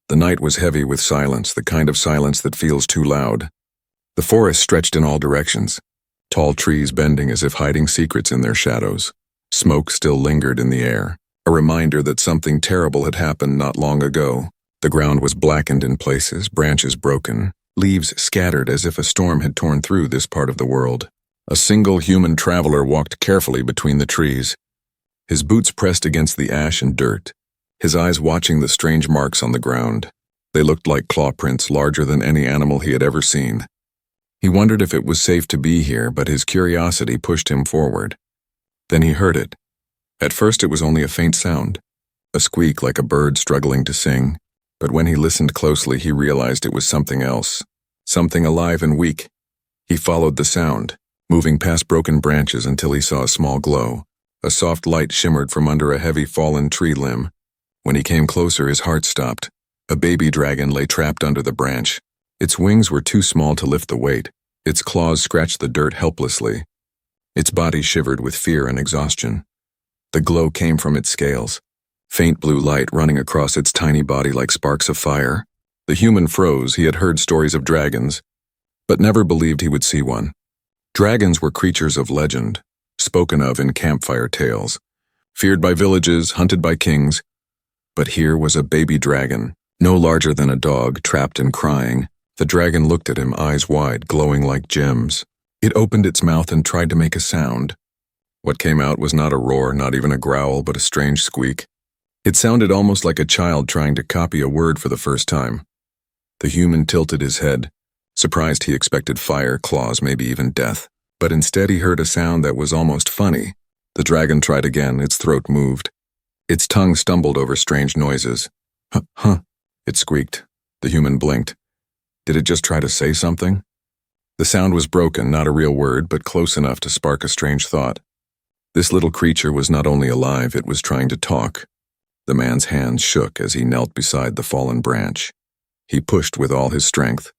The night was heavy with silence, the kind of silence that feels too loud. The forest stretched in all directions, tall trees bending as if hiding secrets in their shadows. Smoke still lingered in the air, a reminder that something terrible had happened not long ago. The ground was blackened in places, branches broken, leaves scattered as if a storm had torn through this part of the world. A single human traveler walked carefully between the trees, his boots pressed against the ash and dirt, his eyes watching the strange marks on the ground. They looked like claw prints larger than any animal he had ever seen. He wondered if it was safe to be here, but his curiosity pushed him forward. Then he heard it. At first it was only a faint sound, a squeak like a bird struggling to sing. But when he listened closely, he realized it was something else, something alive and weak. He followed the sound, moving past broken branches until he saw a small glow. A soft light shimmered from under a heavy fallen tree limb. When he came closer, his heart stopped. A baby dragon lay trapped under the branch. Its wings were too small to lift the weight. Its claws scratched the dirt helplessly. Its body shivered with fear and exhaustion. The glow came from its scales, faint blue light running across its tiny body like sparks of fire. The human froze. He had heard stories of dragons, but never believed he would see one. Dragons were creatures of legend, spoken of in campfire tales, feared by villages, hunted by kings. But here was a baby dragon, no larger than a dog, trapped and crying. The dragon looked at him, eyes wide, glowing like gems. It opened its mouth and tried to make a sound. What came out was not a roar, not even a growl, but a strange squeak. It sounded almost like a child trying to copy a word for the first time. The human tilted his head, surprised. He expected fire, claws, maybe even death. But instead he heard a sound that was almost funny. The dragon tried again, its throat moved. Its tongue stumbled over strange noises. Huh, it squeaked. The human blinked. Did it just try to say something? The sound was broken, not a real word, but close enough to spark a strange thought. This little creature was not only alive, it was trying to talk. The man's hands shook as he knelt beside the fallen branch. He pushed with all his strength.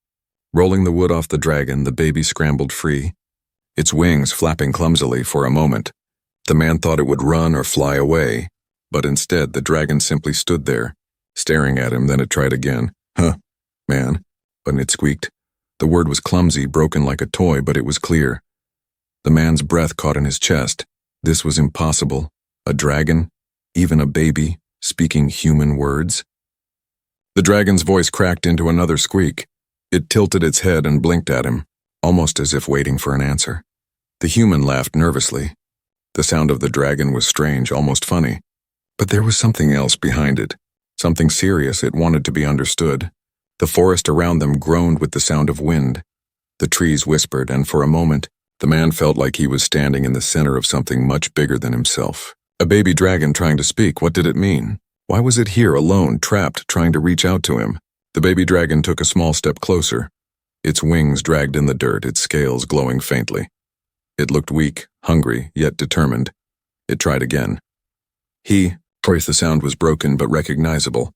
Rolling the wood off the dragon, the baby scrambled free, its wings flapping clumsily for a moment. The man thought it would run or fly away, but instead the dragon simply stood there, staring at him. Then it tried again. Man, but it squeaked. The word was clumsy, broken like a toy, but it was clear. The man's breath caught in his chest. This was impossible. A dragon, even a baby, speaking human words. The dragon's voice cracked into another squeak. It tilted its head and blinked at him, almost as if waiting for an answer. The human laughed nervously. The sound of the dragon was strange, almost funny. But there was something else behind it, something serious. It wanted to be understood. The forest around them groaned with the sound of wind. The trees whispered, and for a moment, the man felt like he was standing in the center of something much bigger than himself. A baby dragon trying to speak. What did it mean? Why was it here, alone, trapped, trying to reach out to him? The baby dragon took a small step closer. Its wings dragged in the dirt, its scales glowing faintly. It looked weak, hungry, yet determined. It tried again. The sound was broken but recognizable.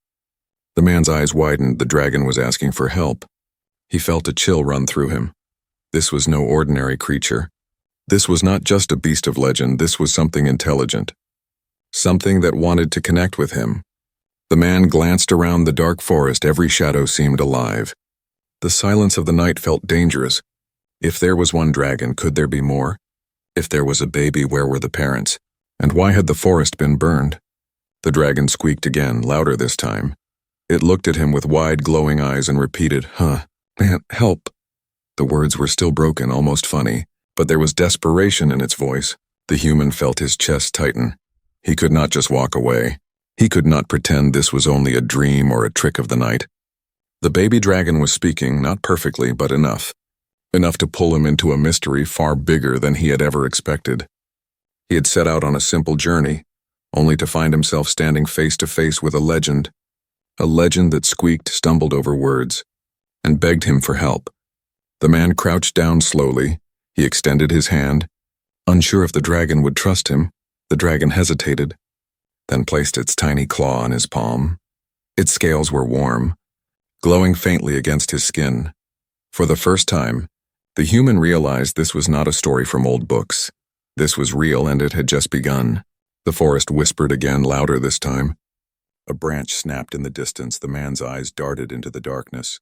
The man's eyes widened. The dragon was asking for help. He felt a chill run through him. This was no ordinary creature. This was not just a beast of legend. This was something intelligent. Something that wanted to connect with him. The man glanced around the dark forest. Every shadow seemed alive. The silence of the night felt dangerous. If there was one dragon, could there be more? If there was a baby, where were the parents? And why had the forest been burned? The dragon squeaked again, louder this time. It looked at him with wide, glowing eyes and repeated, Man, help. The words were still broken, almost funny, but there was desperation in its voice. The human felt his chest tighten. He could not just walk away. He could not pretend this was only a dream or a trick of the night. The baby dragon was speaking, not perfectly, but enough. Enough to pull him into a mystery far bigger than he had ever expected. He had set out on a simple journey, only to find himself standing face to face with a legend that squeaked, stumbled over words, and begged him for help. The man crouched down slowly. He extended his hand. Unsure if the dragon would trust him, the dragon hesitated, then placed its tiny claw on his palm. Its scales were warm, glowing faintly against his skin. For the first time, the human realized this was not a story from old books. This was real, and it had just begun. The forest whispered again, louder this time. A branch snapped in the distance. The man's eyes darted into the darkness.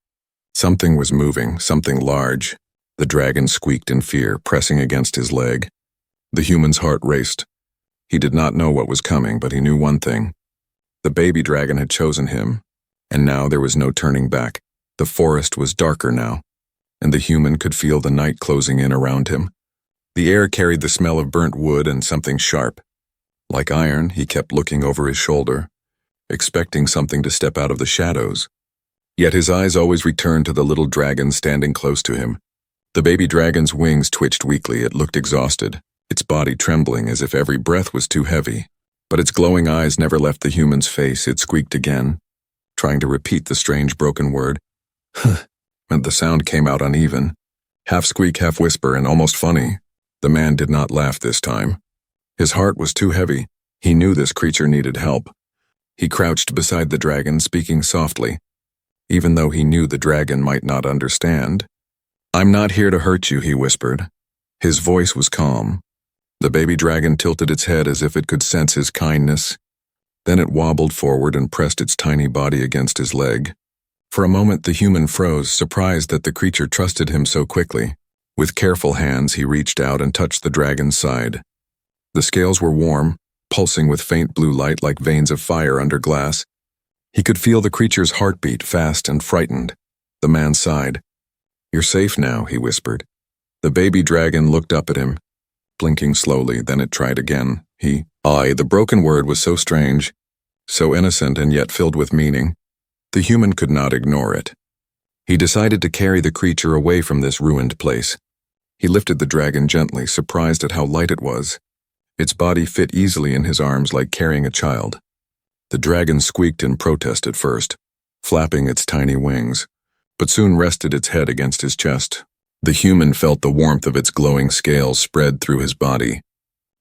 Something was moving, something large. The dragon squeaked in fear, pressing against his leg. The human's heart raced. He did not know what was coming, but he knew one thing. The baby dragon had chosen him, and now there was no turning back. The forest was darker now, and the human could feel the night closing in around him. The air carried the smell of burnt wood and something sharp. Like iron, he kept looking over his shoulder, expecting something to step out of the shadows. Yet his eyes always returned to the little dragon standing close to him. The baby dragon's wings twitched weakly. It looked exhausted, its body trembling as if every breath was too heavy. But its glowing eyes never left the human's face. It squeaked again, trying to repeat the strange broken word. And the sound came out uneven, half squeak, half whisper, and almost funny. The man did not laugh this time. His heart was too heavy. He knew this creature needed help. He crouched beside the dragon, speaking softly, even though he knew the dragon might not understand. "I'm not here to hurt you," he whispered. His voice was calm. The baby dragon tilted its head as if it could sense his kindness. Then it wobbled forward and pressed its tiny body against his leg. For a moment the human froze, surprised that the creature trusted him so quickly. With careful hands he reached out and touched the dragon's side. The scales were warm, pulsing with faint blue light like veins of fire under glass. He could feel the creature's heartbeat, fast and frightened. The man sighed. "You're safe now," he whispered. The baby dragon looked up at him, blinking slowly. Then it tried again. The broken word was so strange, so innocent and yet filled with meaning. The human could not ignore it. He decided to carry the creature away from this ruined place. He lifted the dragon gently, surprised at how light it was. Its body fit easily in his arms like carrying a child. The dragon squeaked in protest at first, flapping its tiny wings, but soon rested its head against his chest. The human felt the warmth of its glowing scales spread through his body.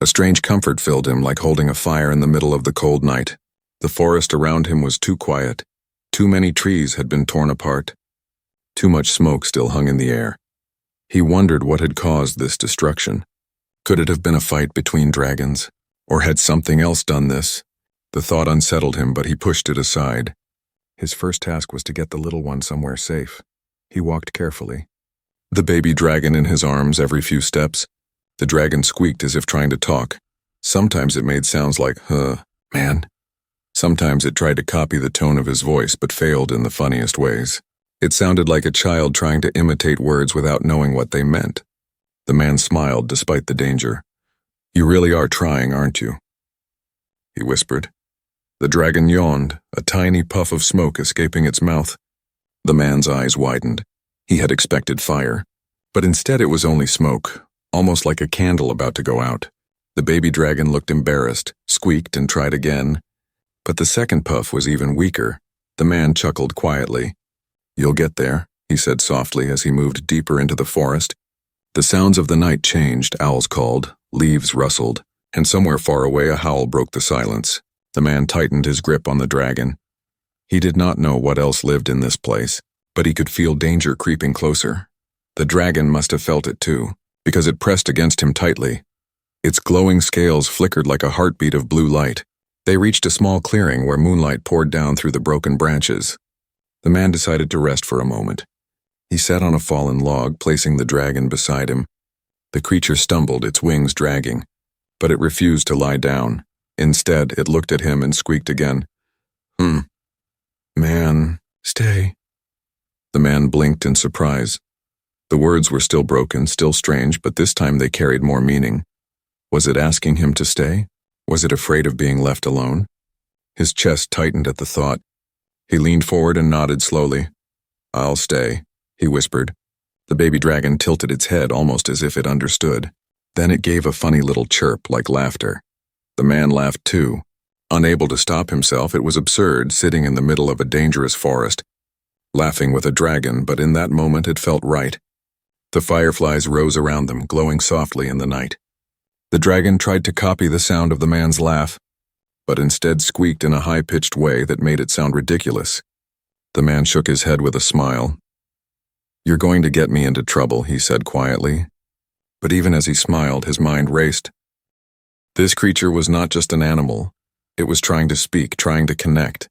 A strange comfort filled him, like holding a fire in the middle of the cold night. The forest around him was too quiet. Too many trees had been torn apart. Too much smoke still hung in the air. He wondered what had caused this destruction. Could it have been a fight between dragons? Or had something else done this? The thought unsettled him, but he pushed it aside. His first task was to get the little one somewhere safe. He walked carefully, the baby dragon in his arms every few steps. The dragon squeaked as if trying to talk. Sometimes it made sounds like, man. Sometimes it tried to copy the tone of his voice, but failed in the funniest ways. It sounded like a child trying to imitate words without knowing what they meant. The man smiled despite the danger. "You really are trying, aren't you?" he whispered. The dragon yawned, a tiny puff of smoke escaping its mouth. The man's eyes widened. He had expected fire, but instead it was only smoke, almost like a candle about to go out. The baby dragon looked embarrassed, squeaked, and tried again. But the second puff was even weaker. The man chuckled quietly. "You'll get there," he said softly as he moved deeper into the forest. The sounds of the night changed. Owls called, leaves rustled, and somewhere far away a howl broke the silence. The man tightened his grip on the dragon. He did not know what else lived in this place, but he could feel danger creeping closer. The dragon must have felt it too, because it pressed against him tightly. Its glowing scales flickered like a heartbeat of blue light. They reached a small clearing where moonlight poured down through the broken branches. The man decided to rest for a moment. He sat on a fallen log, placing the dragon beside him. The creature stumbled, its wings dragging, but it refused to lie down. Instead, it looked at him and squeaked again. "Man, stay." The man blinked in surprise. The words were still broken, still strange, but this time they carried more meaning. Was it asking him to stay? Was it afraid of being left alone? His chest tightened at the thought. He leaned forward and nodded slowly. "I'll stay," he whispered. The baby dragon tilted its head almost as if it understood. Then it gave a funny little chirp like laughter. The man laughed too. Unable to stop himself, it was absurd, sitting in the middle of a dangerous forest, laughing with a dragon, but in that moment it felt right. The fireflies rose around them, glowing softly in the night. The dragon tried to copy the sound of the man's laugh, but instead squeaked in a high-pitched way that made it sound ridiculous. The man shook his head with a smile. "You're going to get me into trouble," he said quietly. But even as he smiled, his mind raced. This creature was not just an animal. It was trying to speak, trying to connect.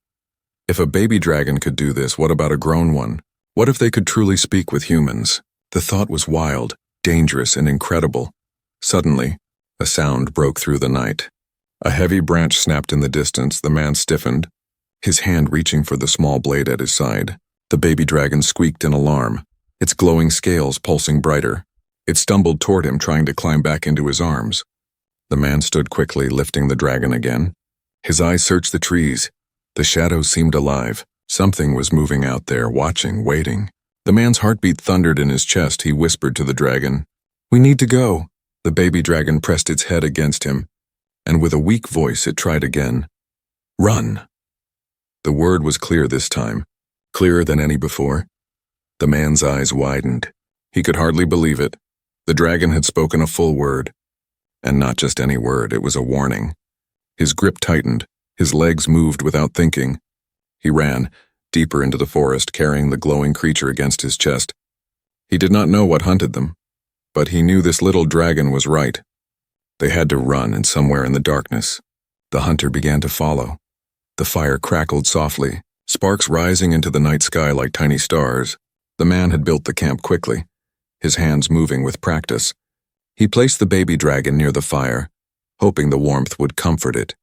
If a baby dragon could do this, what about a grown one? What if they could truly speak with humans? The thought was wild, dangerous, and incredible. Suddenly, a sound broke through the night. A heavy branch snapped in the distance. The man stiffened, his hand reaching for the small blade at his side. The baby dragon squeaked in alarm, its glowing scales pulsing brighter. It stumbled toward him, trying to climb back into his arms. The man stood quickly, lifting the dragon again. His eyes searched the trees. The shadows seemed alive. Something was moving out there, watching, waiting. The man's heartbeat thundered in his chest. He whispered to the dragon, "We need to go." The baby dragon pressed its head against him, and with a weak voice it tried again. "Run." The word was clear this time, clearer than any before. The man's eyes widened. He could hardly believe it. The dragon had spoken a full word. And not just any word, it was a warning. His grip tightened. His legs moved without thinking. He ran, deeper into the forest, carrying the glowing creature against his chest. He did not know what hunted them, but he knew this little dragon was right. They had to run, and somewhere in the darkness, the hunter began to follow. The fire crackled softly, sparks rising into the night sky like tiny stars. The man had built the camp quickly, his hands moving with practice. He placed the baby dragon near the fire, hoping the warmth would comfort it.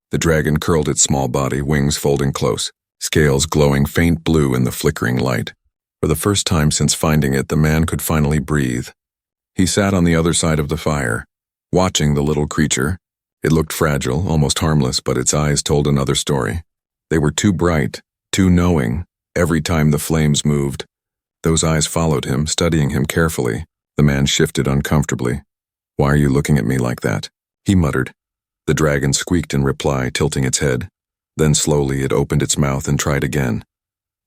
The dragon curled its small body, wings folding close, scales glowing faint blue in the flickering light. For the first time since finding it, the man could finally breathe. He sat on the other side of the fire, watching the little creature. It looked fragile, almost harmless, but its eyes told another story. They were too bright, too knowing. Every time the flames moved, those eyes followed him, studying him carefully. The man shifted uncomfortably. "Why are you looking at me like that?" he muttered. The dragon squeaked in reply, tilting its head. Then slowly it opened its mouth and tried again.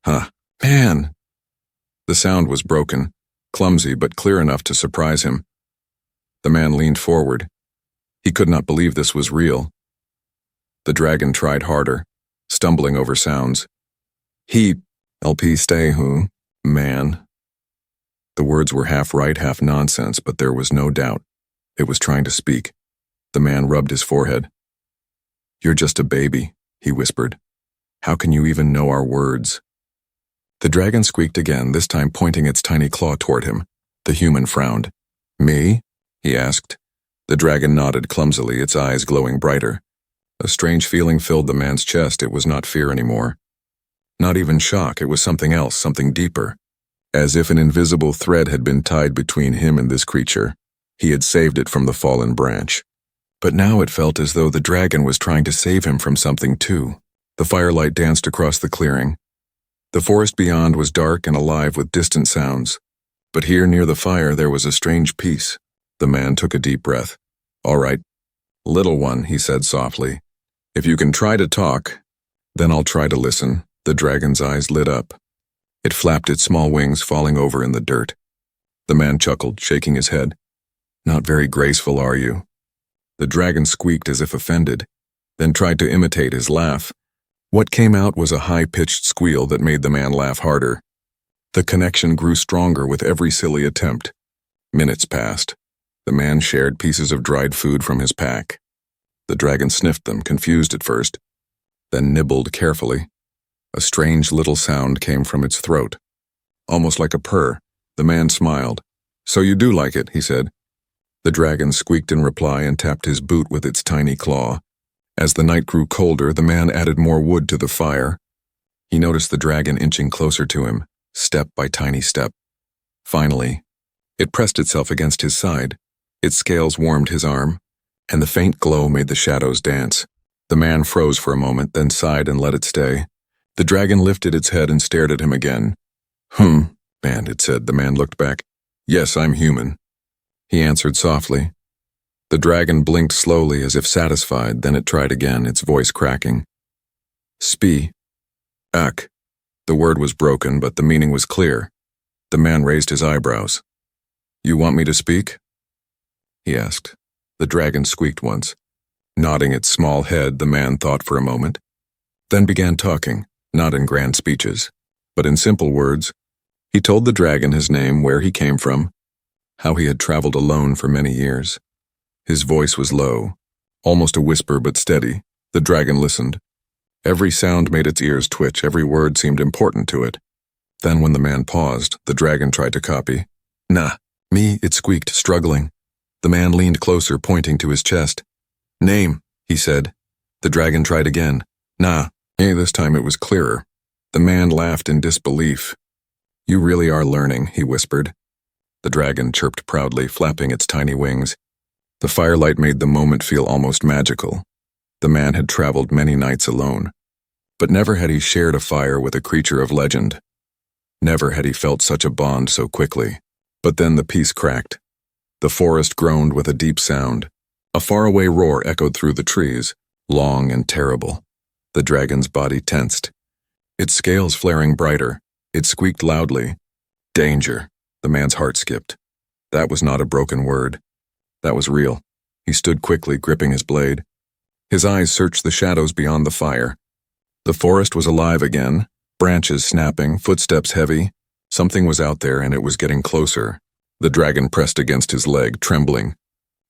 "Huh, man!" The sound was broken, clumsy but clear enough to surprise him. The man leaned forward. He could not believe this was real. The dragon tried harder, stumbling over sounds. "LP stay who? Man." The words were half right, half nonsense, but there was no doubt. It was trying to speak. The man rubbed his forehead. "You're just a baby," he whispered. "How can you even know our words?" The dragon squeaked again, this time pointing its tiny claw toward him. The human frowned. "Me?" he asked. The dragon nodded clumsily, its eyes glowing brighter. A strange feeling filled the man's chest. It was not fear anymore. Not even shock, it was something else, something deeper. As if an invisible thread had been tied between him and this creature. He had saved it from the fallen branch. But now it felt as though the dragon was trying to save him from something too. The firelight danced across the clearing. The forest beyond was dark and alive with distant sounds. But here near the fire there was a strange peace. The man took a deep breath. "All right, little one," he said softly. "If you can try to talk, then I'll try to listen." The dragon's eyes lit up. It flapped its small wings, falling over in the dirt. The man chuckled, shaking his head. "Not very graceful, are you?" The dragon squeaked as if offended, then tried to imitate his laugh. What came out was a high-pitched squeal that made the man laugh harder. The connection grew stronger with every silly attempt. Minutes passed. The man shared pieces of dried food from his pack. The dragon sniffed them, confused at first, then nibbled carefully. A strange little sound came from its throat, almost like a purr. The man smiled. "So you do like it," he said. The dragon squeaked in reply and tapped his boot with its tiny claw. As the night grew colder, the man added more wood to the fire. He noticed the dragon inching closer to him, step by tiny step. Finally, it pressed itself against his side. Its scales warmed his arm, and the faint glow made the shadows dance. The man froze for a moment, then sighed and let it stay. The dragon lifted its head and stared at him again. Man, it said. The man looked back. "Yes, I'm human," he answered softly. The dragon blinked slowly as if satisfied, then it tried again, its voice cracking. "Spi. Ak." The word was broken, but the meaning was clear. The man raised his eyebrows. "You want me to speak?" he asked. The dragon squeaked once. Nodding its small head, the man thought for a moment, then began talking, not in grand speeches, but in simple words. He told the dragon his name, where he came from, how he had traveled alone for many years. His voice was low, almost a whisper but steady. The dragon listened. Every sound made its ears twitch, every word seemed important to it. Then when the man paused, the dragon tried to copy. "Nah, me," it squeaked, struggling. The man leaned closer, pointing to his chest. "Name," he said. The dragon tried again. "Nah." This time it was clearer. The man laughed in disbelief. "You really are learning," he whispered. The dragon chirped proudly, flapping its tiny wings. The firelight made the moment feel almost magical. The man had traveled many nights alone, but never had he shared a fire with a creature of legend. Never had he felt such a bond so quickly. But then the peace cracked. The forest groaned with a deep sound. A faraway roar echoed through the trees, long and terrible. The dragon's body tensed. Its scales flaring brighter, it squeaked loudly. "Danger." The man's heart skipped. That was not a broken word. That was real. He stood quickly, gripping his blade. His eyes searched the shadows beyond the fire. The forest was alive again, branches snapping, footsteps heavy. Something was out there, and it was getting closer. The dragon pressed against his leg, trembling.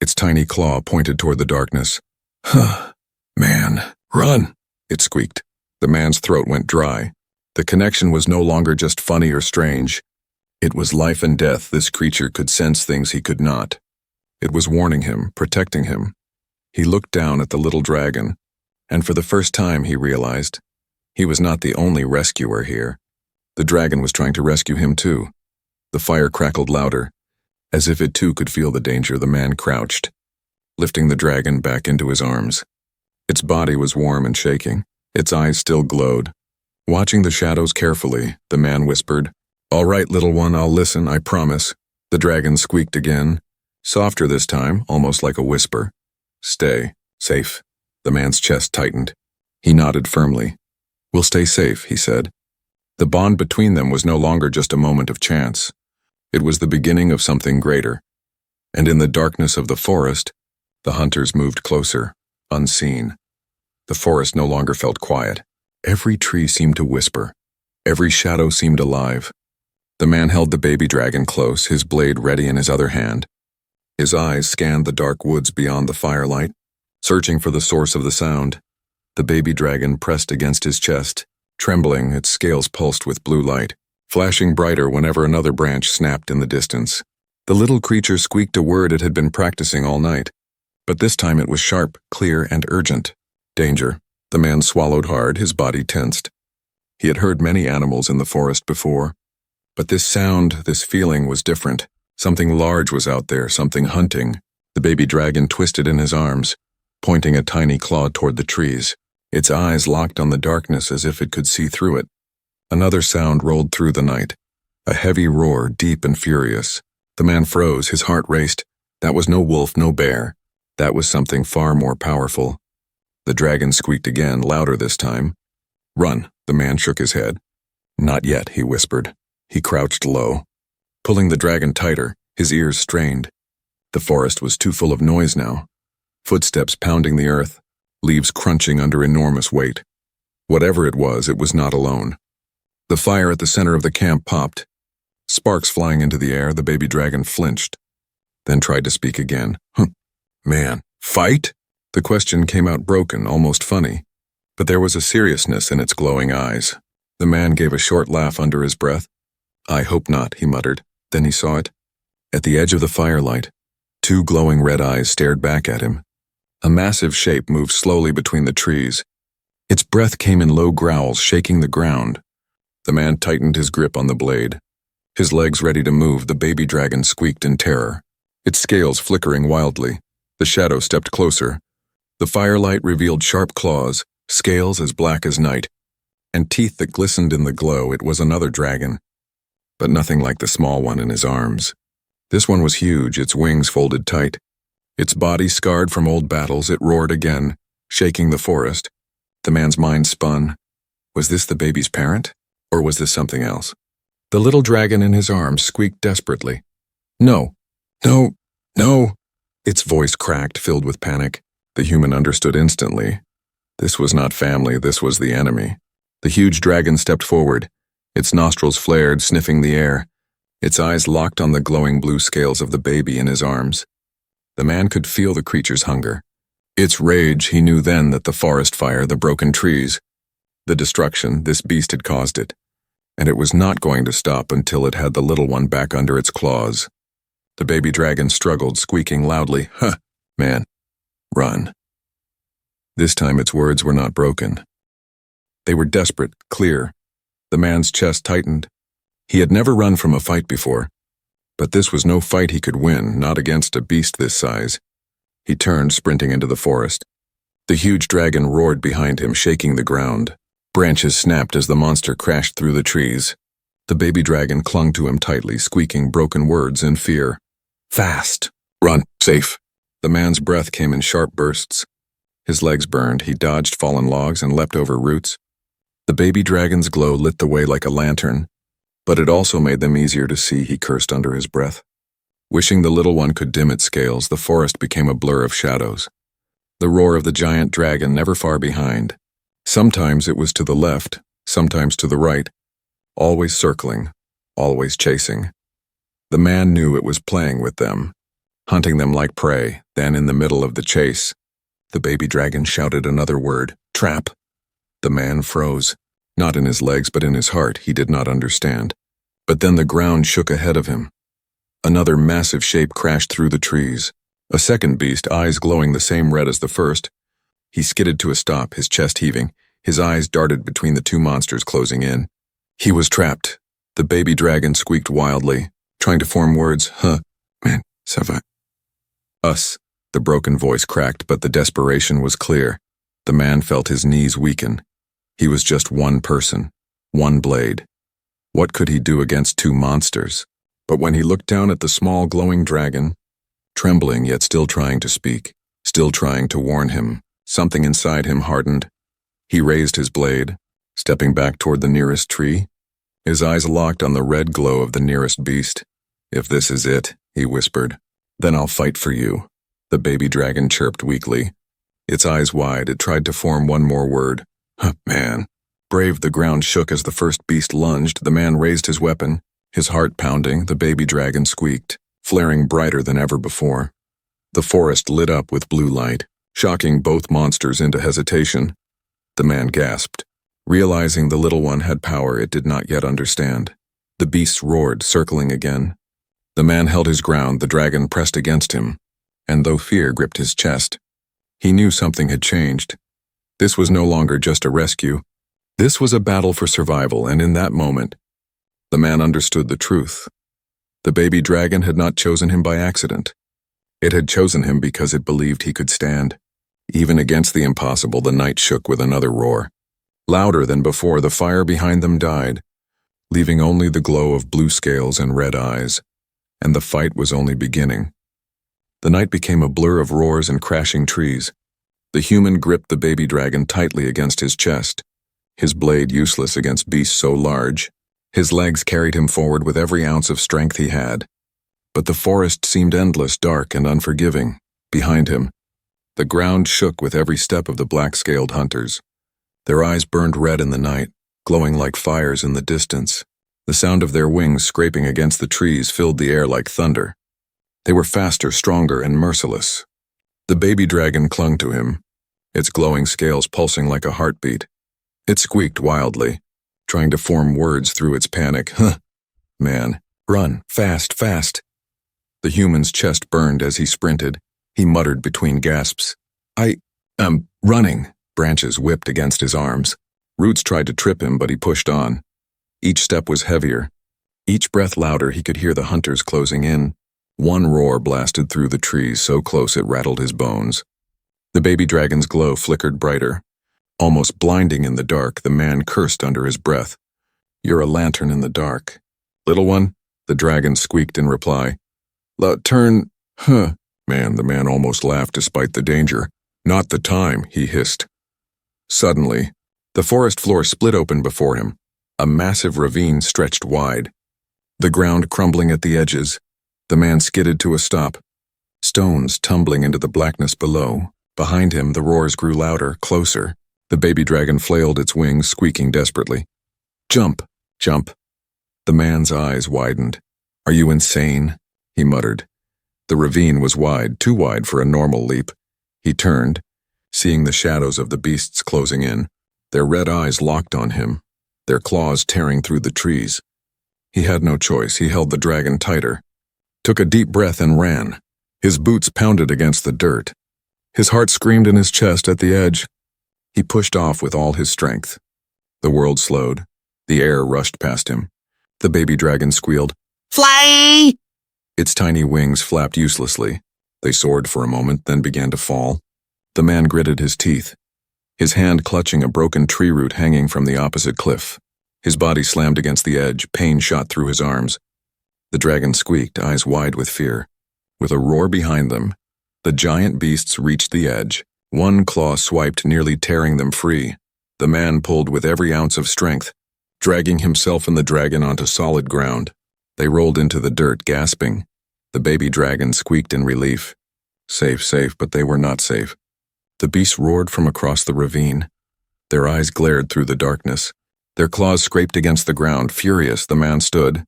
Its tiny claw pointed toward the darkness. "Huh, man, run!" it squeaked. The man's throat went dry. The connection was no longer just funny or strange. It was life and death. This creature could sense things he could not. It was warning him, protecting him. He looked down at the little dragon, and for the first time he realized he was not the only rescuer here. The dragon was trying to rescue him too. The fire crackled louder. As if it too could feel the danger, the man crouched, lifting the dragon back into his arms. Its body was warm and shaking. Its eyes still glowed. Watching the shadows carefully, the man whispered, "All right, little one, I'll listen, I promise." The dragon squeaked again, softer this time, almost like a whisper. "Stay safe." The man's chest tightened. He nodded firmly. "We'll stay safe," he said. The bond between them was no longer just a moment of chance. It was the beginning of something greater. And in the darkness of the forest, the hunters moved closer, unseen. The forest no longer felt quiet. Every tree seemed to whisper. Every shadow seemed alive. The man held the baby dragon close, his blade ready in his other hand. His eyes scanned the dark woods beyond the firelight, searching for the source of the sound. The baby dragon pressed against his chest, trembling, its scales pulsed with blue light, flashing brighter whenever another branch snapped in the distance. The little creature squeaked a word it had been practicing all night, but this time it was sharp, clear, and urgent. "Danger." The man swallowed hard, his body tensed. He had heard many animals in the forest before, but this sound, this feeling was different. Something large was out there, something hunting. The baby dragon twisted in his arms, pointing a tiny claw toward the trees. Its eyes locked on the darkness as if it could see through it. Another sound rolled through the night, a heavy roar, deep and furious. The man froze, his heart raced. That was no wolf, no bear. That was something far more powerful. The dragon squeaked again, louder this time. "Run," the man shook his head. "Not yet," he whispered. He crouched low, pulling the dragon tighter, his ears strained. The forest was too full of noise now. Footsteps pounding the earth, leaves crunching under enormous weight. Whatever it was not alone. The fire at the center of the camp popped. Sparks flying into the air, the baby dragon flinched, then tried to speak again. "Man, fight?" The question came out broken, almost funny, but there was a seriousness in its glowing eyes. The man gave a short laugh under his breath. "I hope not," he muttered. Then he saw it. At the edge of the firelight, two glowing red eyes stared back at him. A massive shape moved slowly between the trees. Its breath came in low growls, shaking the ground. The man tightened his grip on the blade. His legs ready to move, the baby dragon squeaked in terror, its scales flickering wildly. The shadow stepped closer. The firelight revealed sharp claws, scales as black as night, and teeth that glistened in the glow. It was another dragon, but nothing like the small one in his arms. This one was huge, its wings folded tight. Its body scarred from old battles, it roared again, shaking the forest. The man's mind spun. Was this the baby's parent, or was this something else? The little dragon in his arms squeaked desperately. "No, no, no!" Its voice cracked, filled with panic. The human understood instantly. This was not family, this was the enemy. The huge dragon stepped forward, its nostrils flared, sniffing the air. Its eyes locked on the glowing blue scales of the baby in his arms. The man could feel the creature's hunger. Its rage, he knew then that the forest fire, the broken trees, The destruction, this beast had caused it, and it was not going to stop until it had the little one back under its claws. The baby dragon struggled, squeaking loudly, "Huh, man, run." This time its words were not broken. They were desperate, clear. The man's chest tightened. He had never run from a fight before, but this was no fight he could win, not against a beast this size. He turned, sprinting into the forest. The huge dragon roared behind him, shaking the ground. Branches snapped as the monster crashed through the trees. The baby dragon clung to him tightly, squeaking broken words in fear. "Fast! Run! Safe!" The man's breath came in sharp bursts. His legs burned, he dodged fallen logs and leapt over roots. The baby dragon's glow lit the way like a lantern, but it also made them easier to see, he cursed under his breath. Wishing the little one could dim its scales, the forest became a blur of shadows. The roar of the giant dragon never far behind. Sometimes it was to the left, sometimes to the right, always circling, always chasing. The man knew it was playing with them, hunting them like prey. Then in the middle of the chase, the baby dragon shouted another word, "Trap." The man froze, not in his legs but in his heart. He did not understand. But then the ground shook ahead of him. Another massive shape crashed through the trees. A second beast, eyes glowing the same red as the first. He skidded to a stop, his chest heaving. His eyes darted between the two monsters closing in. He was trapped. The baby dragon squeaked wildly, trying to form words. "Huh, man, HFY. Us." The broken voice cracked, but the desperation was clear. The man felt his knees weaken. He was just one person, one blade. What could he do against two monsters? But when he looked down at the small glowing dragon, trembling yet still trying to speak, still trying to warn him, something inside him hardened. He raised his blade, stepping back toward the nearest tree. His eyes locked on the red glow of the nearest beast. "If this is it," he whispered, "then I'll fight for you." The baby dragon chirped weakly. Its eyes wide, it tried to form one more word. "Huh, man." Brave, the ground shook as the first beast lunged. The man raised his weapon, his heart pounding. The baby dragon squeaked, flaring brighter than ever before. The forest lit up with blue light, shocking both monsters into hesitation. The man gasped, realizing the little one had power it did not yet understand. The beasts roared, circling again. The man held his ground, the dragon pressed against him, and though fear gripped his chest, he knew something had changed. This was no longer just a rescue. This was a battle for survival, and in that moment, the man understood the truth. The baby dragon had not chosen him by accident. It had chosen him because it believed he could stand. Even against the impossible, the night shook with another roar. Louder than before, the fire behind them died, leaving only the glow of blue scales and red eyes, and the fight was only beginning. The night became a blur of roars and crashing trees. The human gripped the baby dragon tightly against his chest, his blade useless against beasts so large. His legs carried him forward with every ounce of strength he had. But the forest seemed endless, dark and unforgiving. Behind him, the ground shook with every step of the black-scaled hunters. Their eyes burned red in the night, glowing like fires in the distance. The sound of their wings scraping against the trees filled the air like thunder. They were faster, stronger, and merciless. The baby dragon clung to him, its glowing scales pulsing like a heartbeat. It squeaked wildly, trying to form words through its panic. "Huh, man, run, fast, fast." The human's chest burned as he sprinted. He muttered between gasps, I'm running." Branches whipped against his arms. Roots tried to trip him, but he pushed on. Each step was heavier. Each breath louder. He could hear the hunters closing in. One roar blasted through the trees, so close it rattled his bones. The baby dragon's glow flickered brighter. Almost blinding in the dark, the man cursed under his breath. "You're a lantern in the dark." "Little one?" the dragon squeaked in reply. Turn, huh." Man, the man almost laughed despite the danger. "Not the time," he hissed. Suddenly, the forest floor split open before him. A massive ravine stretched wide, the ground crumbling at the edges. The man skidded to a stop, stones tumbling into the blackness below. Behind him, the roars grew louder, closer. The baby dragon flailed its wings, squeaking desperately. "Jump, jump." The man's eyes widened. "Are you insane?" he muttered. The ravine was wide, too wide for a normal leap. He turned, seeing the shadows of the beasts closing in. Their red eyes locked on him, their claws tearing through the trees. He had no choice. He held the dragon tighter, took a deep breath and ran. His boots pounded against the dirt. His heart screamed in his chest at the edge. He pushed off with all his strength. The world slowed. The air rushed past him. The baby dragon squealed, "Fly!" Its tiny wings flapped uselessly. They soared for a moment, then began to fall. The man gritted his teeth, his hand clutching a broken tree root hanging from the opposite cliff. His body slammed against the edge, pain shot through his arms. The dragon squeaked, eyes wide with fear. With a roar behind them, the giant beasts reached the edge. One claw swiped, nearly tearing them free. The man pulled with every ounce of strength, dragging himself and the dragon onto solid ground. They rolled into the dirt, gasping. The baby dragon squeaked in relief. Safe, safe, but they were not safe. The beasts roared from across the ravine. Their eyes glared through the darkness. Their claws scraped against the ground. Furious, the man stood.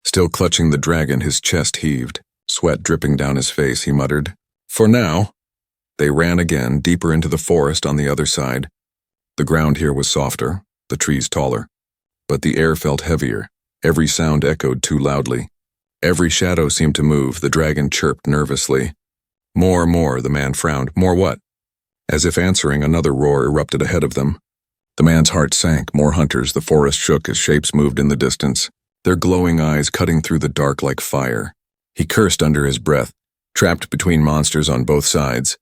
Still clutching the dragon, his chest heaved. Sweat dripping down his face, he muttered, "For now." They ran again, deeper into the forest on the other side. The ground here was softer, the trees taller. But the air felt heavier. Every sound echoed too loudly. Every shadow seemed to move. The dragon chirped nervously. More, the man frowned. More what? As if answering, another roar erupted ahead of them. The man's heart sank. More hunters. The forest shook as shapes moved in the distance, their glowing eyes cutting through the dark like fire. He cursed under his breath, trapped between monsters on both sides.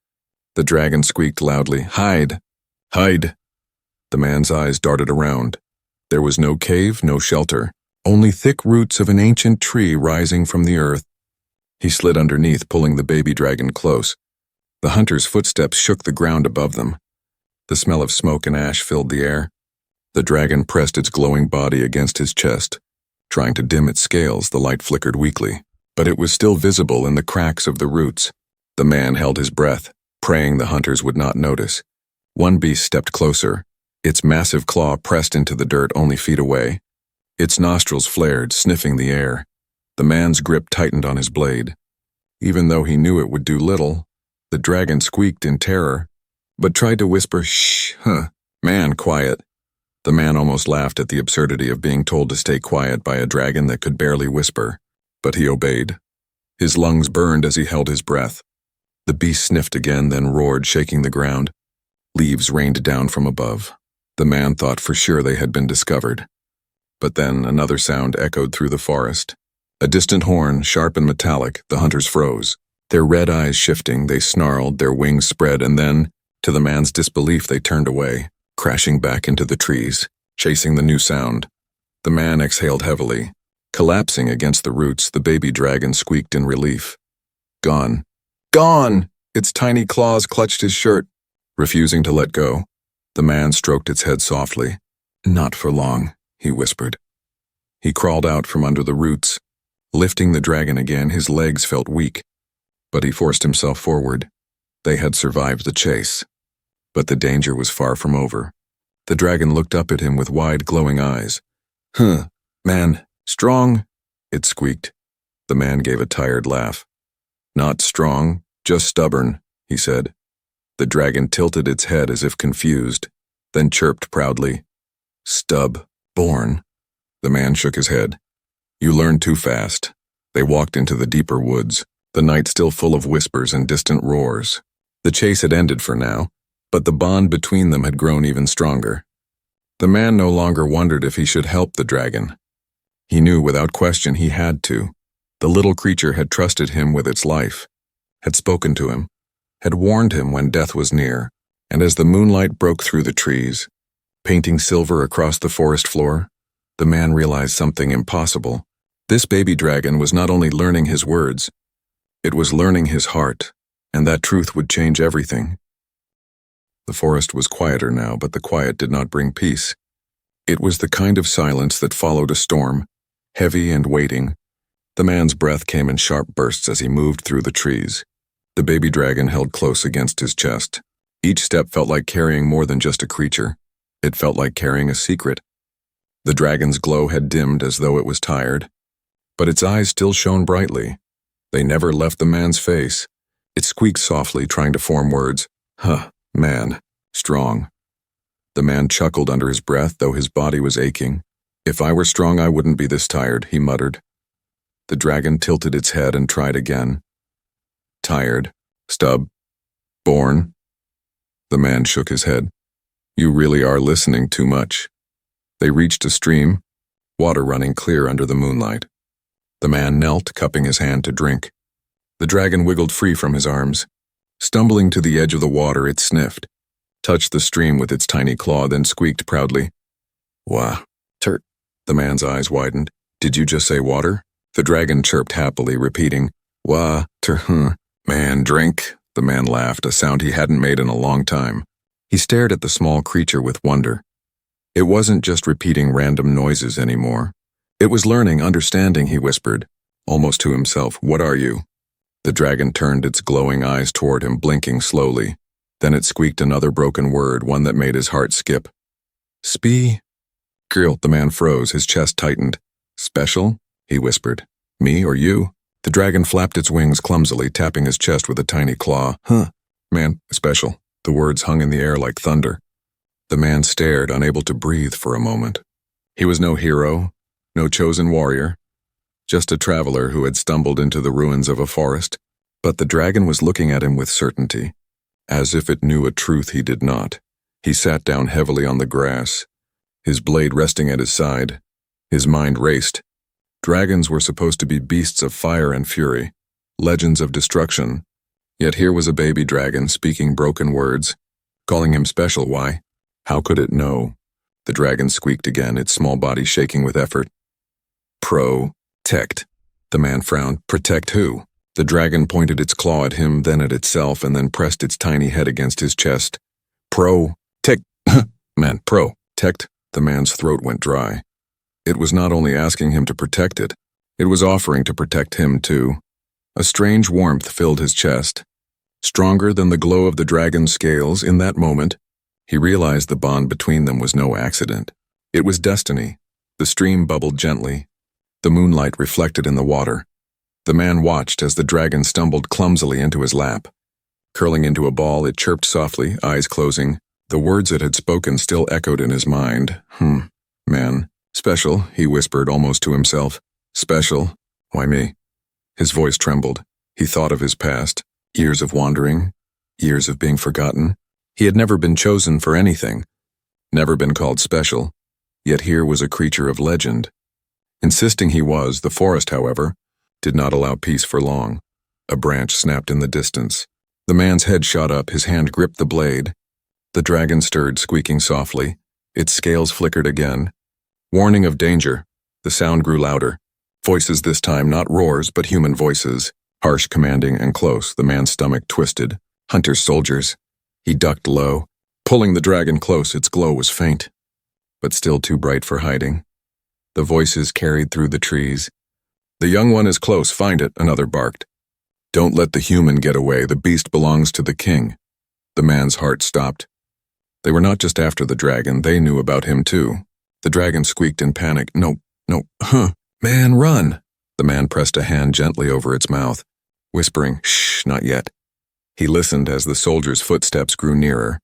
The dragon squeaked loudly, "Hide! Hide!" The man's eyes darted around. There was no cave, no shelter, only thick roots of an ancient tree rising from the earth. He slid underneath, pulling the baby dragon close. The hunter's footsteps shook the ground above them. The smell of smoke and ash filled the air. The dragon pressed its glowing body against his chest. Trying to dim its scales, the light flickered weakly, but it was still visible in the cracks of the roots. The man held his breath, praying the hunters would not notice. One beast stepped closer, its massive claw pressed into the dirt only feet away. Its nostrils flared, sniffing the air. The man's grip tightened on his blade. Even though he knew it would do little, the dragon squeaked in terror, but tried to whisper, "Shh, man, quiet." The man almost laughed at the absurdity of being told to stay quiet by a dragon that could barely whisper, but he obeyed. His lungs burned as he held his breath. The beast sniffed again, then roared, shaking the ground. Leaves rained down from above. The man thought for sure they had been discovered. But then another sound echoed through the forest. A distant horn, sharp and metallic. The hunters froze. Their red eyes shifting, they snarled, their wings spread, and then, to the man's disbelief, they turned away, crashing back into the trees, chasing the new sound. The man exhaled heavily. Collapsing against the roots, the baby dragon squeaked in relief. Gone. Gone! Its tiny claws clutched his shirt. Refusing to let go, the man stroked its head softly. "Not for long," he whispered. He crawled out from under the roots. Lifting the dragon again, his legs felt weak, but he forced himself forward. They had survived the chase. But the danger was far from over. The dragon looked up at him with wide, glowing eyes. Man, strong," it squeaked. The man gave a tired laugh. "Not strong, just stubborn," he said. The dragon tilted its head as if confused, then chirped proudly. "Born." The man shook his head. "You learned too fast." They walked into the deeper woods, the night still full of whispers and distant roars. The chase had ended for now, but the bond between them had grown even stronger. The man no longer wondered if he should help the dragon. He knew without question he had to. The little creature had trusted him with its life, had spoken to him, had warned him when death was near, and as the moonlight broke through the trees, painting silver across the forest floor, the man realized something impossible. This baby dragon was not only learning his words, it was learning his heart, and that truth would change everything. The forest was quieter now, but the quiet did not bring peace. It was the kind of silence that followed a storm, heavy and waiting. The man's breath came in sharp bursts as he moved through the trees. The baby dragon held close against his chest. Each step felt like carrying more than just a creature. It felt like carrying a secret. The dragon's glow had dimmed as though it was tired, but its eyes still shone brightly. They never left the man's face. It squeaked softly, trying to form words. Man, strong. The man chuckled under his breath, though his body was aching. If I were strong, I wouldn't be this tired, he muttered. The dragon tilted its head and tried again. Tired. Stub. Born. The man shook his head. You really are listening too much. They reached a stream, water running clear under the moonlight. The man knelt, cupping his hand to drink. The dragon wiggled free from his arms. Stumbling to the edge of the water, it sniffed, touched the stream with its tiny claw, then squeaked proudly. Wah, turt. The man's eyes widened. Did you just say water? The dragon chirped happily, repeating, Wah, turt, Man, drink. The man laughed, a sound he hadn't made in a long time. He stared at the small creature with wonder. It wasn't just repeating random noises anymore. It was learning, understanding, he whispered, almost to himself. What are you? The dragon turned its glowing eyes toward him, blinking slowly. Then it squeaked another broken word, one that made his heart skip. Spee? Grill. The man froze, his chest tightened. Special? He whispered. Me or you? The dragon flapped its wings clumsily, tapping his chest with a tiny claw. Man, special. The words hung in the air like thunder. The man stared, unable to breathe for a moment. He was no hero, no chosen warrior, just a traveler who had stumbled into the ruins of a forest. But the dragon was looking at him with certainty, as if it knew a truth he did not. He sat down heavily on the grass, his blade resting at his side. His mind raced. Dragons were supposed to be beasts of fire and fury, legends of destruction. Yet here was a baby dragon speaking broken words, calling him special. Why? How could it know? The dragon squeaked again, its small body shaking with effort. Protect. The man frowned. Protect who? The dragon pointed its claw at him, then at itself, and then pressed its tiny head against his chest. Protect. Man, protect. The man's throat went dry. It was not only asking him to protect it, it was offering to protect him too. A strange warmth filled his chest. Stronger than the glow of the dragon's scales, in that moment, he realized the bond between them was no accident. It was destiny. The stream bubbled gently. The moonlight reflected in the water. The man watched as the dragon stumbled clumsily into his lap. Curling into a ball, it chirped softly, eyes closing. The words it had spoken still echoed in his mind. Man. Special, he whispered almost to himself. Special? Why me? His voice trembled. He thought of his past. Years of wandering. Years of being forgotten. He had never been chosen for anything. Never been called special. Yet here was a creature of legend. Insisting he was, the forest, however, did not allow peace for long. A branch snapped in the distance. The man's head shot up, his hand gripped the blade. The dragon stirred, squeaking softly. Its scales flickered again. Warning of danger. The sound grew louder. Voices this time, not roars, but human voices. Harsh, commanding, and close. The man's stomach twisted. Hunters, soldiers. He ducked low. Pulling the dragon close, its glow was faint, but still too bright for hiding. The voices carried through the trees. The young one is close, find it, another barked. Don't let the human get away, the beast belongs to the king. The man's heart stopped. They were not just after the dragon, they knew about him too. The dragon squeaked in panic. No, man, run! The man pressed a hand gently over its mouth, whispering, shh, not yet. He listened as the soldiers' footsteps grew nearer,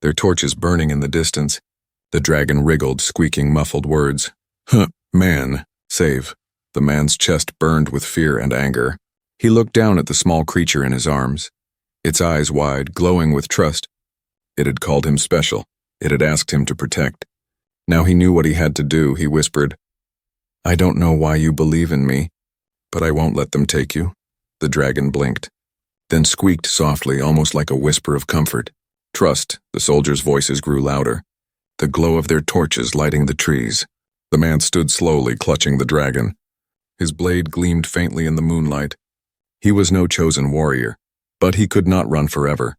their torches burning in the distance. The dragon wriggled, squeaking muffled words. Man, save. The man's chest burned with fear and anger. He looked down at the small creature in his arms, its eyes wide, glowing with trust. It had called him special. It had asked him to protect. Now he knew what he had to do, he whispered. I don't know why you believe in me, but I won't let them take you. The dragon blinked, then squeaked softly, almost like a whisper of comfort. Trust. The soldiers' voices grew louder, the glow of their torches lighting the trees. The man stood slowly, clutching the dragon. His blade gleamed faintly in the moonlight. He was no chosen warrior, but he could not run forever.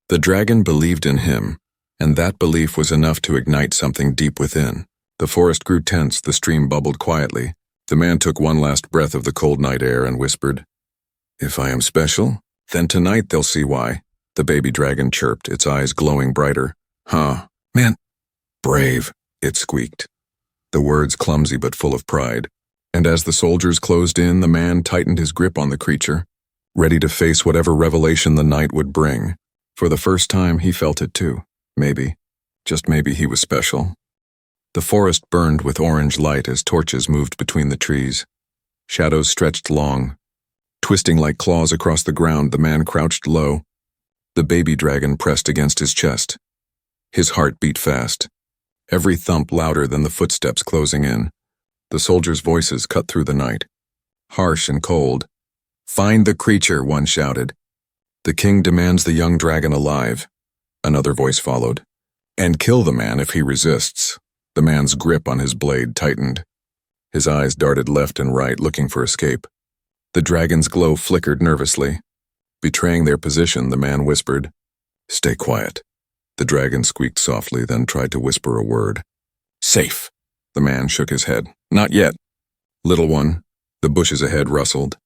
The dragon believed in him, and that belief was enough to ignite something deep within. The forest grew tense, the stream bubbled quietly. The man took one last breath of the cold night air and whispered, If I am special, then tonight they'll see why. The baby dragon chirped, its eyes glowing brighter. Man. Brave, it squeaked. The words clumsy but full of pride. And as the soldiers closed in, the man tightened his grip on the creature, ready to face whatever revelation the night would bring. For the first time, he felt it too, maybe. Just maybe he was special. The forest burned with orange light as torches moved between the trees. Shadows stretched long. Twisting like claws across the ground, the man crouched low. The baby dragon pressed against his chest. His heart beat fast, every thump louder than the footsteps closing in. The soldiers' voices cut through the night, harsh and cold. "Find the creature," one shouted. "The king demands the young dragon alive," another voice followed. "And kill the man if he resists." The man's grip on his blade tightened. His eyes darted left and right, looking for escape. The dragon's glow flickered nervously. Betraying their position, the man whispered, "Stay quiet." The dragon squeaked softly, then tried to whisper a word. "Safe." The man shook his head. "Not yet." "Little one." The bushes ahead rustled.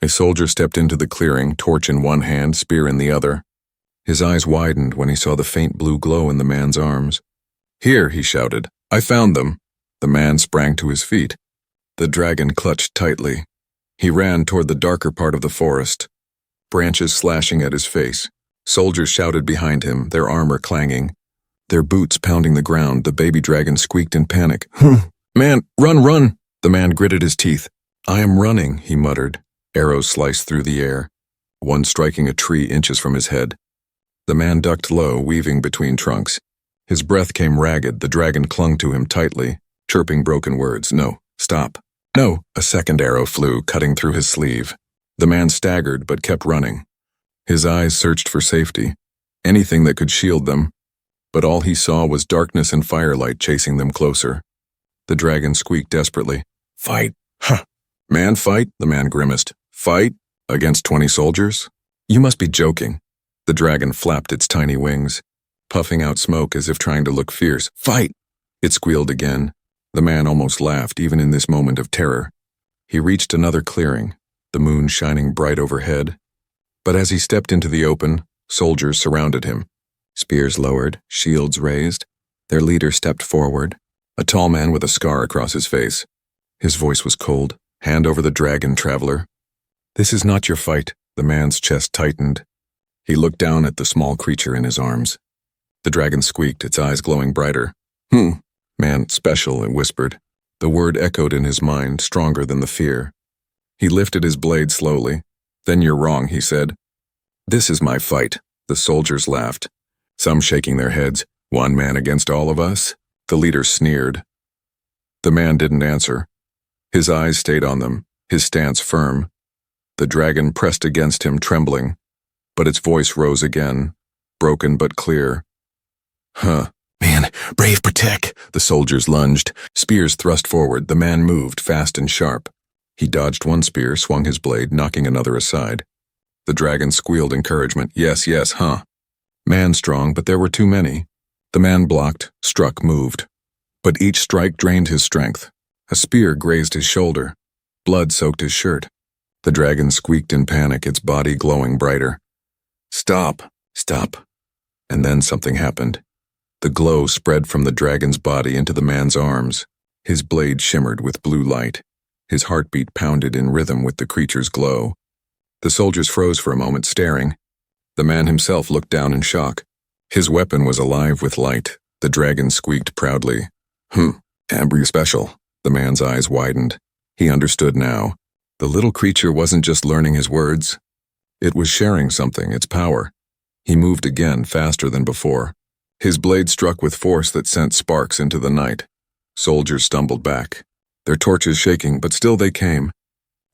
A soldier stepped into the clearing, torch in one hand, spear in the other. His eyes widened when he saw the faint blue glow in the man's arms. "Here," he shouted. "I found them." The man sprang to his feet. The dragon clutched tightly. He ran toward the darker part of the forest, branches slashing at his face. Soldiers shouted behind him, their armor clanging, their boots pounding the ground. The baby dragon squeaked in panic. "Man, run, run!" The man gritted his teeth. "I am running," he muttered. Arrows sliced through the air, one striking a tree inches from his head. The man ducked low, weaving between trunks. His breath came ragged. The dragon clung to him tightly, chirping broken words. "No, stop." "No." A second arrow flew, cutting through his sleeve. The man staggered but kept running. His eyes searched for safety, anything that could shield them, but all he saw was darkness and firelight chasing them closer. The dragon squeaked desperately. "Fight." "Huh. Man, fight?" The man grimaced. "Fight? Against 20 soldiers? You must be joking." The dragon flapped its tiny wings, puffing out smoke as if trying to look fierce. "Fight!" It squealed again. The man almost laughed, even in this moment of terror. He reached another clearing, the moon shining bright overhead. But as he stepped into the open, soldiers surrounded him. Spears lowered, shields raised. Their leader stepped forward, a tall man with a scar across his face. His voice was cold. "Hand over the dragon, traveler." "This is not your fight." The man's chest tightened. He looked down at the small creature in his arms. The dragon squeaked, its eyes glowing brighter. "Man, special," it whispered. The word echoed in his mind, stronger than the fear. He lifted his blade slowly. "Then you're wrong," he said. "This is my fight." The soldiers laughed, some shaking their heads. "One man against all of us?" The leader sneered. The man didn't answer. His eyes stayed on them, his stance firm. The dragon pressed against him, trembling, but its voice rose again, broken but clear. "Man, brave, protect." The soldiers lunged, spears thrust forward. The man moved, fast and sharp. He dodged one spear, swung his blade, knocking another aside. The dragon squealed encouragement. "Yes, yes, huh." Man strong, but there were too many. The man blocked, struck, moved. But each strike drained his strength. A spear grazed his shoulder. Blood soaked his shirt. The dragon squeaked in panic, its body glowing brighter. "Stop, stop." And then something happened. The glow spread from the dragon's body into the man's arms. His blade shimmered with blue light. His heartbeat pounded in rhythm with the creature's glow. The soldiers froze for a moment, staring. The man himself looked down in shock. His weapon was alive with light. The dragon squeaked proudly. Amber special." The man's eyes widened. He understood now. The little creature wasn't just learning his words. It was sharing something, its power. He moved again, faster than before. His blade struck with force that sent sparks into the night. Soldiers stumbled back, their torches shaking, but still they came.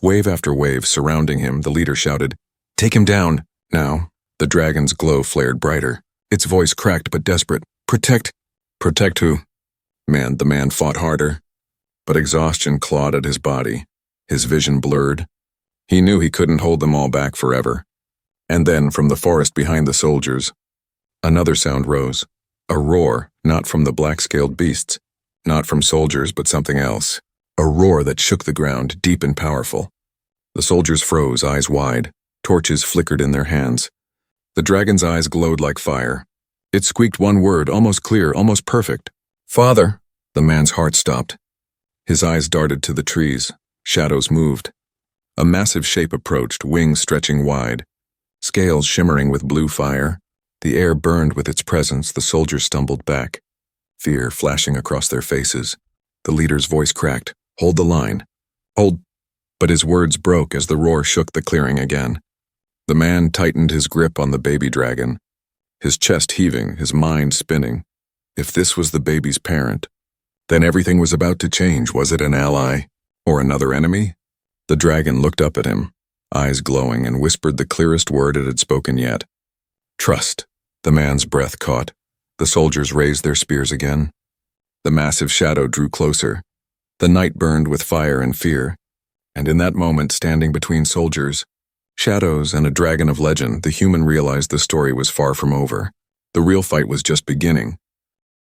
Wave after wave surrounding him, the leader shouted, "Take him down, now." The dragon's glow flared brighter. Its voice cracked but desperate. "Protect." "Protect who?" The man fought harder, but exhaustion clawed at his body. His vision blurred. He knew he couldn't hold them all back forever. And then, from the forest behind the soldiers, another sound rose. A roar, not from the black-scaled beasts, not from soldiers, but something else. A roar that shook the ground, deep and powerful. The soldiers froze, eyes wide. Torches flickered in their hands. The dragon's eyes glowed like fire. It squeaked one word, almost clear, almost perfect. "Father!" The man's heart stopped. His eyes darted to the trees. Shadows moved. A massive shape approached, wings stretching wide, scales shimmering with blue fire. The air burned with its presence. The soldiers stumbled back. fear flashing across their faces. The leader's voice cracked. "Hold the line. Hold." But his words broke as the roar shook the clearing again. The man tightened his grip on the baby dragon, his chest heaving, his mind spinning. If this was the baby's parent, then everything was about to change. Was it an ally or another enemy? The dragon looked up at him, eyes glowing, and whispered the clearest word it had spoken yet. "Trust." The man's breath caught. The soldiers raised their spears again. The massive shadow drew closer. The night burned with fire and fear. And in that moment, standing between soldiers, shadows, and a dragon of legend, the human realized the story was far from over. The real fight was just beginning.